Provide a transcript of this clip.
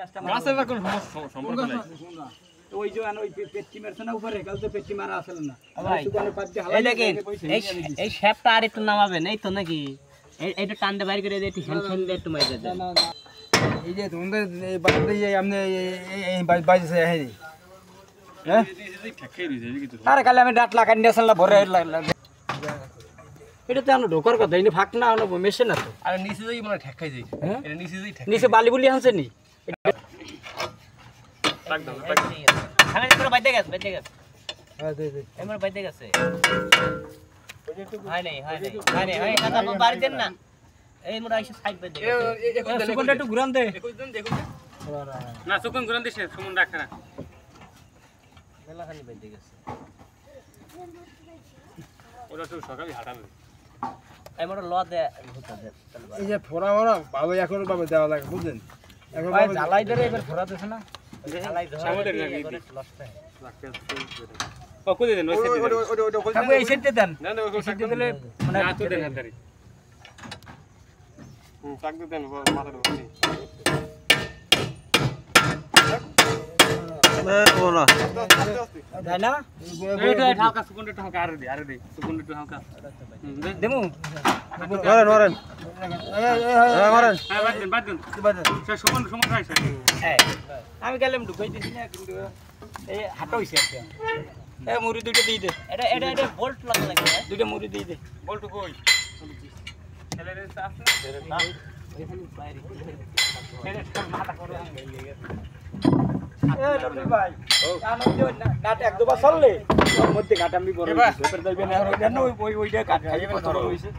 গাছের কোন সম্পর্ক নাই ওই যে ওই পেট্টি মারছে না উপরে কাল তো পেট্টি মারা আসল না এই দেখেন এই শেপটা আর একটু নামাবেন এই তো নাকি এইটা টানতে বাইরে করে দিয়ে একটু হ্যান্ড দিয়ে একটু মাইরে দেন এই যে তোমাদের এই বাড়িতে যে আপনি এই বাইজে হ্যাঁ হ্যাঁ আরে কালে আমি ডাট লাগাই নিয়ে আসল না ভরে এটা তো আমরা ঢোকার কথা এনে ফাঁক না আমরা মেশে না তো আরে নিচে যাই মানে ঠেকাই যাই এটা নিচে যাই নিচে বালি বুলি আনছে নি টাক দাও আমি পুরো বাইতে গেছে হ্যাঁ দে দে এমন বাইতে গেছে হয় নাই হয় কাকা বাড়ি দেন না এই মোটা এসে সাইড বাইতে গেছে সুগন্ধ একটু ঘুরান দে না সুকুন গুরান দিছ সুমন রাখে না মেলাখানি বাইতে গেছে ওরা তো সকালে হাঁটাবে এই মোটা ল দে ভুতা দে এই যে ফোড়া ফোড়া ভালো এখন ভাবে দেওয়া লাগে বুঝলেন এখন ভাই জ্বালাই ধরে এবার ঘোরা দিছ না জ্বালাই ধরে সামনে লাগি লস্ট ও কোদে দেন ওই সাইডে কাকু এই সাইডে দেন না না ওই সাইডে দিলে মানে হাত দেন হাতারি চাক দেন মাথার উপরে তাই না এটা হালকা সুকুন একটু হালকা আরে দে সুকুন একটু হালকা দেমু মারেন মারেন হ্যাঁ মারেন হ্যাঁ বাদ দেন স্যার সুকুন খাইছে হ্যাঁ আমি গেলাম ঢুকাই দিছি না কিন্তু এই হাঁটা হইছে একটা এই মুড়ি দুইটা দিয়ে দে এটা বোল্ট লাগা লাগে দুইটা মুড়ি দিয়ে দে বলটু কই ছেলেরে আছে না এখানে বাইরে ছেলে মাথা করে এই লবি ভাই আমি যে নাট এক দুবার চললে ওর মধ্যে কাটামি বড় ভেতর যাইবে না ওইটা না ওইটা কাট খাইবে কত হইছে